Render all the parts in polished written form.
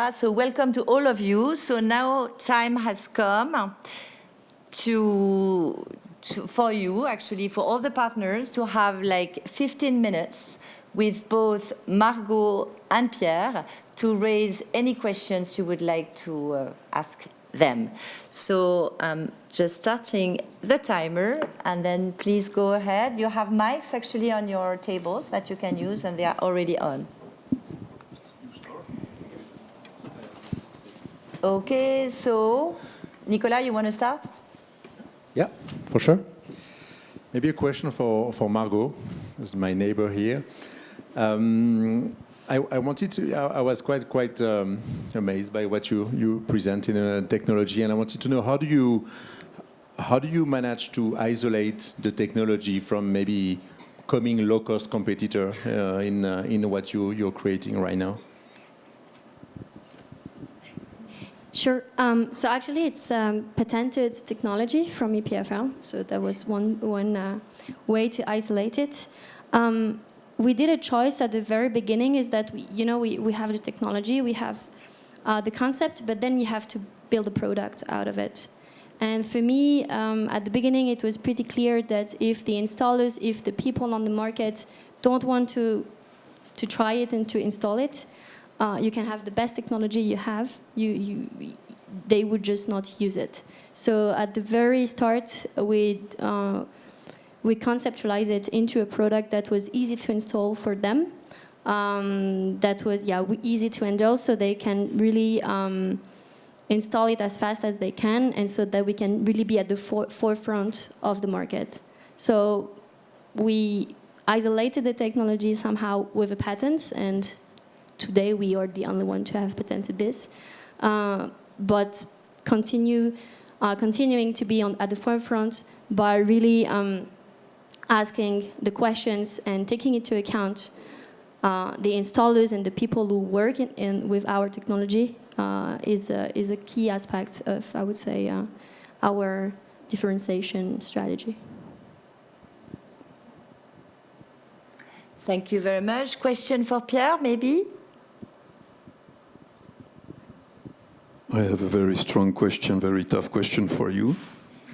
Nicolas. So welcome to all of you. So now time has come for you, actually, for all the partners to have like 15 minutes with both Margot and Pierre to raise any questions you would like to ask them. So just starting the timer, and then please go ahead. You have mics actually on your tables that you can use, and they are already on. Okay, so Nicolas, you want to start? Yeah, for sure. Maybe a question for Margot, who's my neighbor here. I was quite amazed by what you present in technology, and I wanted to know how do you manage to isolate the technology from maybe coming low-cost competitor in what you're creating right now? Sure. So actually, it's patented technology from EPFL. So that was one way to isolate it. We did a choice at the very beginning is that we have the technology, we have the concept, but then you have to build a product out of it. And for me, at the beginning, it was pretty clear that if the installers, if the people on the market don't want to try it and to install it, you can have the best technology you have, they would just not use it. So at the very start, we conceptualized it into a product that was easy to install for them, that was easy to handle, so they can really install it as fast as they can, and so that we can really be at the forefront of the market. So we isolated the technology somehow with a patent, and today we are the only one to have patented this, but continuing to be at the forefront by really asking the questions and taking into account the installers and the people who work with our technology is a key aspect of, I would say, our differentiation strategy. Thank you very much. Question for Pierre, maybe? I have a very strong question, very tough question for you.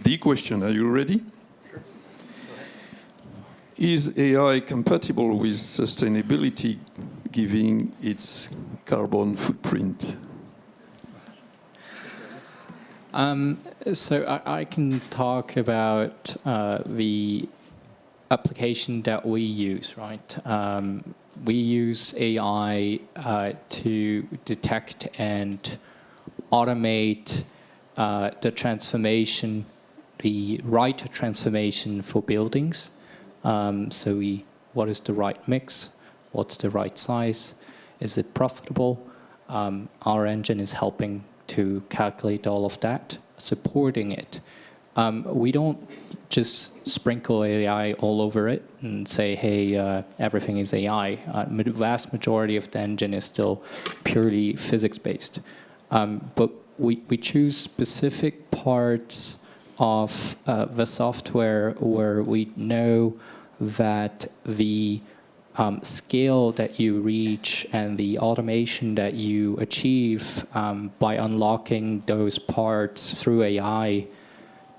The question, are you ready? Sure. Is AI compatible with sustainability, given its carbon footprint? So I can talk about the application that we use, right? We use AI to detect and automate the transformation, the right transformation for buildings. So what is the right mix? What's the right size? Is it profitable? Our engine is helping to calculate all of that, supporting it. We don't just sprinkle AI all over it and say, hey, everything is AI. The vast majority of the engine is still purely physics-based. But we choose specific parts of the software where we know that the scale that you reach and the automation that you achieve by unlocking those parts through AI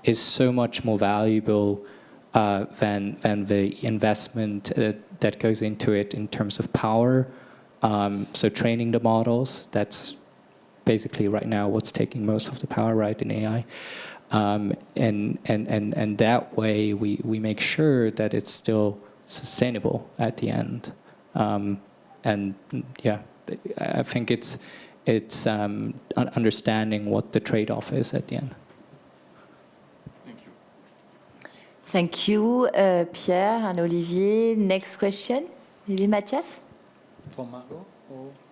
is so much more valuable than the investment that goes into it in terms of power. So training the models, that's basically right now what's taking most of the power, right, in AI. And that way we make sure that it's still sustainable at the end. And yeah, I think it's understanding what the trade-off is at the end. Thank you. Thank you, Pierre and Olivier. Next question, maybe Matthias? For Margot?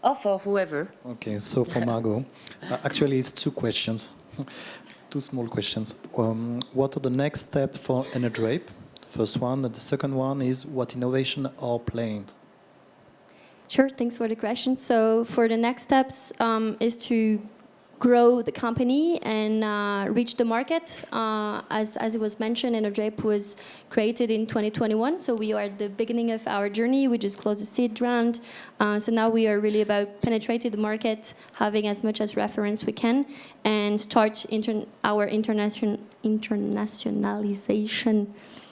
Or for whoever. Okay, so for Margot. Actually, it's two questions. Two small questions. What are the next steps for EnerDrape? First one, and the second one is what innovation are planned? Sure, thanks for the question. So for the next steps is to grow the company and reach the market. As it was mentioned, EnerDrape was created in 2021, so we are at the beginning of our journey. We just closed a seed round, so now we are really about penetrating the market, having as much as reference we can, and start our internationalization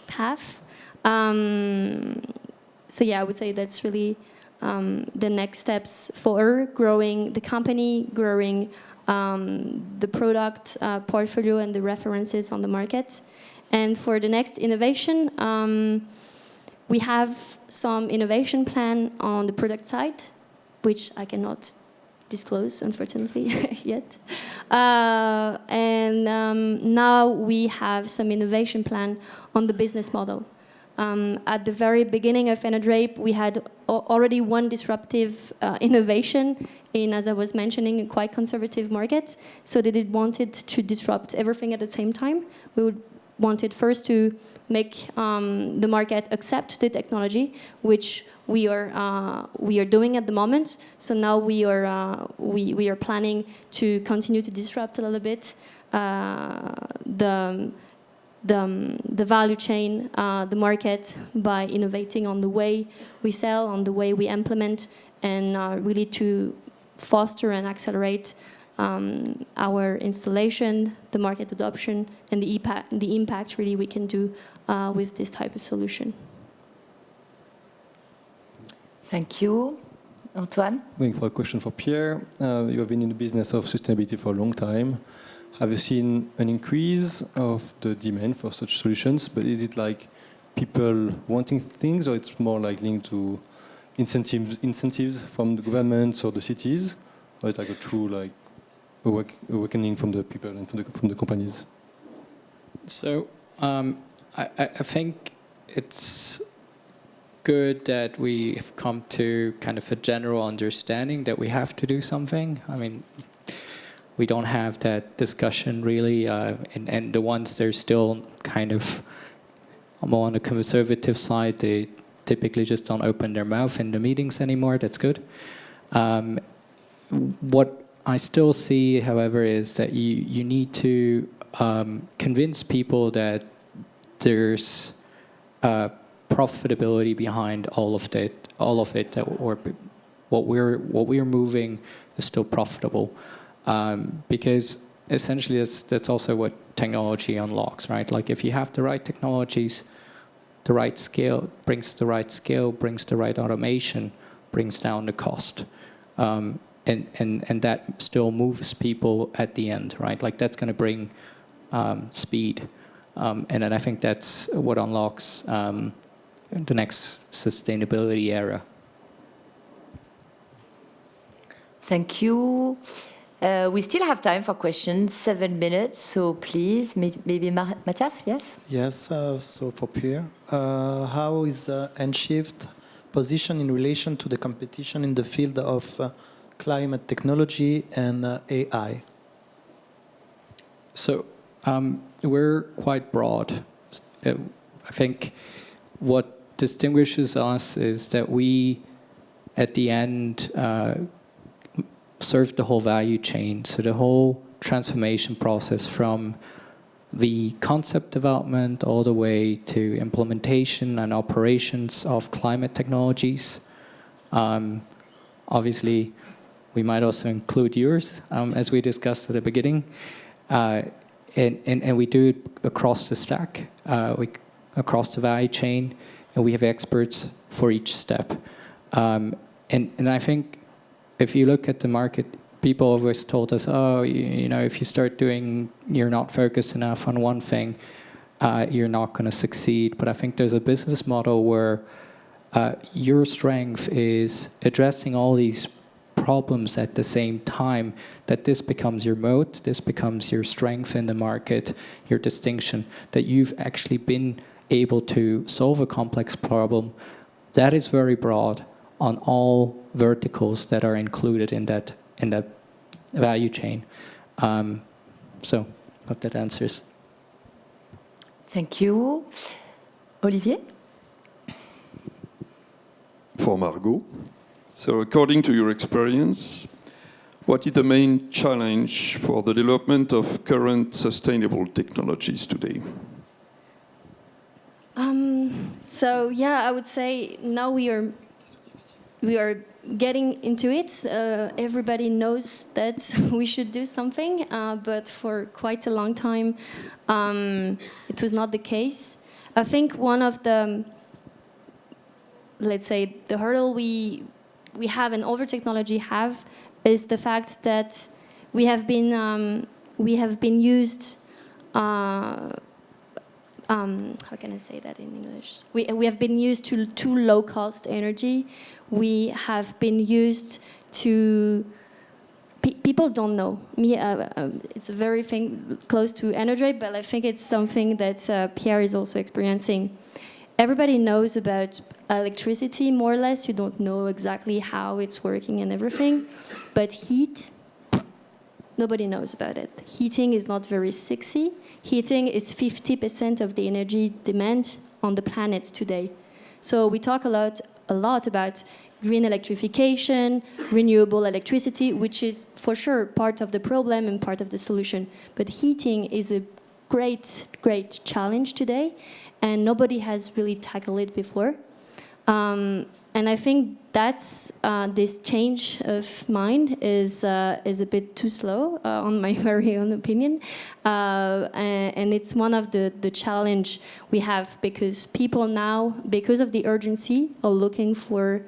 path. So yeah, I would say that's really the next steps for growing the company, growing the product portfolio and the references on the market. And for the next innovation, we have some innovation plan on the product side, which I cannot disclose, unfortunately, yet. And now we have some innovation plan on the business model. At the very beginning of EnerDrape, we had already one disruptive innovation in, as I was mentioning, a quite conservative market. So they wanted to disrupt everything at the same time. We wanted first to make the market accept the technology, which we are doing at the moment. So now we are planning to continue to disrupt a little bit the value chain, the market, by innovating on the way we sell, on the way we implement, and really to foster and accelerate our installation, the market adoption, and the impact really we can do with this type of solution. Thank you. Antoine? Going for a question for Pierre. You have been in the business of sustainability for a long time. Have you seen an increase of the demand for such solutions? But is it like people wanting things, or it's more like linked to incentives from the government or the cities, or it's like a true like awakening from the people and from the companies? So I think it's good that we have come to kind of a general understanding that we have to do something. I mean, we don't have that discussion really, and the ones they're still kind of more on the conservative side, they typically just don't open their mouth in the meetings anymore. That's good. What I still see, however, is that you need to convince people that there's profitability behind all of it, or what we're moving is still profitable. Because essentially that's also what technology unlocks, right? Like if you have the right technologies, the right scale, brings the right automation, brings down the cost. And that still moves people at the end, right? Like that's going to bring speed. And then I think that's what unlocks the next sustainability era. Thank you. We still have time for questions, 7 minutes, so please, maybe Matthias, yes? Yes, so for Pierre, how is Enshift positioned in relation to the competition in the field of climate technology and AI? So we're quite broad. I think what distinguishes us is that we, at the end, serve the whole value chain. So the whole transformation process from the concept development all the way to implementation and operations of climate technologies. Obviously, we might also include yours, as we discussed at the beginning. And we do it across the stack, across the value chain, and we have experts for each step. And I think if you look at the market, people always told us, oh, you know, if you start doing, you're not focused enough on one thing, you're not going to succeed. But I think there's a business model where your strength is addressing all these problems at the same time, that this becomes your moat, this becomes your strength in the market, your distinction, that you've actually been able to solve a complex problem. That is very broad on all verticals that are included in that value chain. So, hope that answers. Thank you. Olivier? For Margot. So according to your experience, What is the main challenge for the development of current sustainable technologies today? So yeah, I would say now we are getting into it. Everybody knows that we should do something, but for quite a long time, it was not the case. I think one of the, let's say, the hurdle we have and over technology have is the fact that we have been used. How can I say that in English? We have been used to too low cost energy. We have been used to. People don't know me. It's a very thing close to energy, but I think it's something that Pierre is also experiencing. Everybody knows about electricity, more or less. You don't know exactly how it's working and everything. But heat, nobody knows about it. Heating is not very sexy. Heating is 50% of the energy demand on the planet today. So we talk a lot about green electrification, renewable electricity, which is for sure part of the problem and part of the solution. But heating is a great, great challenge today, and nobody has really tackled it before. And I think that's this change of mind is a bit too slow, on my very own opinion. And it's one of the challenge we have, because people now, because of the urgency, are looking for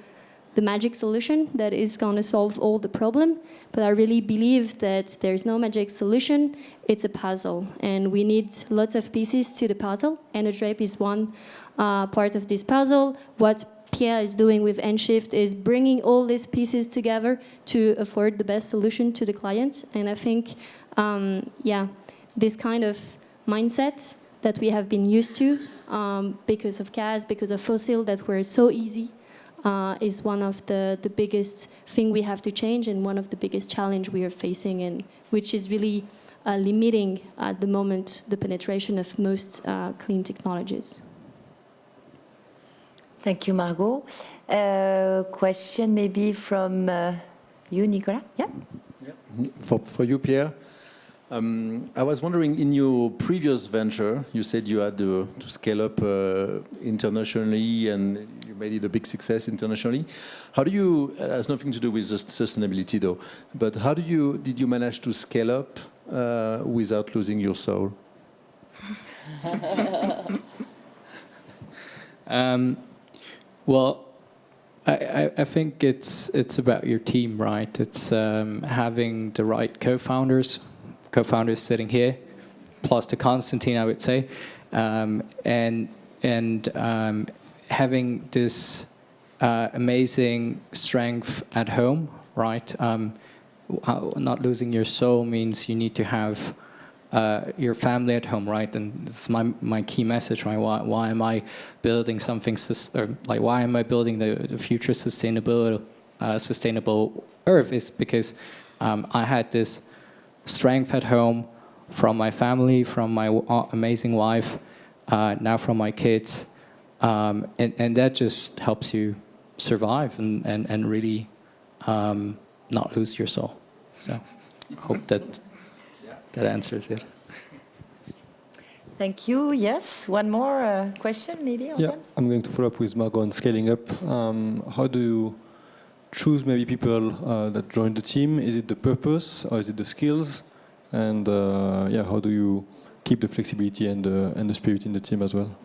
the magic solution that is going to solve all the problem. But I really believe that there's no magic solution. It's a puzzle, and we need lots of pieces to the puzzle. EnerDrape is one part of this puzzle. What Pierre is doing with Nshift is bringing all these pieces together to afford the best solution to the client. And I think, this kind of mindset that we have been used to because of gas, because of fossil, that were so easy, is one of the biggest thing we have to change, and one of the biggest challenge we are facing, and which is really limiting at the moment the penetration of most clean technologies. Thank you, Margot. Question maybe from you, Nicolas? Yeah? For you, Pierre. I was wondering, in your previous venture, you said you had to scale up internationally, and you made it a big success internationally. How do you, it has nothing to do with just sustainability though, but how did you manage to scale up without losing your soul? Well, I think it's about your team, right? It's having the right co-founders sitting here, plus to Constantine, I would say, and having this amazing strength at home, right? Not losing your soul means you need to have your family at home, right? And it's my key message, right? Why am I building something, like why am I building the future sustainable Earth? Is because I had this strength at home from my family, from my amazing wife, now from my kids, and that just helps you survive and really not lose your soul. So I hope that answers it. Thank you. Yes, one more question maybe? Yeah, I'm going to follow up with Margot on scaling up. How do you choose maybe people that join the team? Is it the purpose or is it the skills? And how do you keep the flexibility and the spirit in the team as well?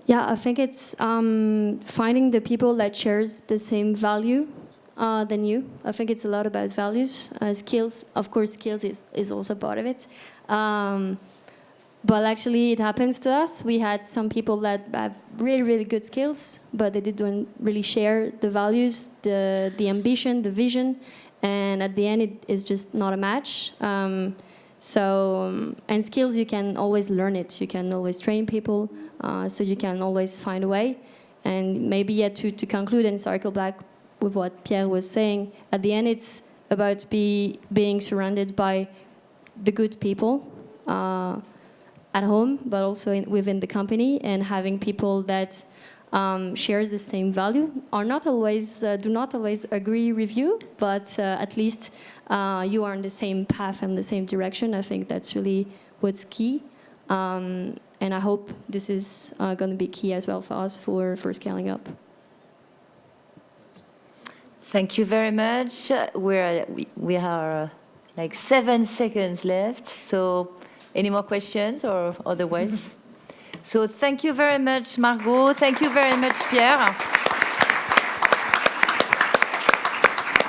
Yeah, I think it's finding the people that shares the same value than you. I think it's a lot about values. Skills, of course, skills is also part of it. But actually, it happens to us. We had some people that have really, really good skills, but they didn't really share the values, the ambition, the vision, and at the end, it is just not a match. And skills, you can always learn it. You can always train people, so you can always find a way. And maybe to conclude and circle back with what Pierre was saying, at the end, it's about being surrounded by the good people at home, but also within the company, and having people that shares the same value, are not always do not always agree with you, but at least you are on the same path and the same direction. I think that's really what's key, and I hope this is going to be key as well for us for scaling up. Thank you very much. We are like 7 seconds left. So any more questions or otherwise? So thank you very much, Margot. Thank you very much, Pierre.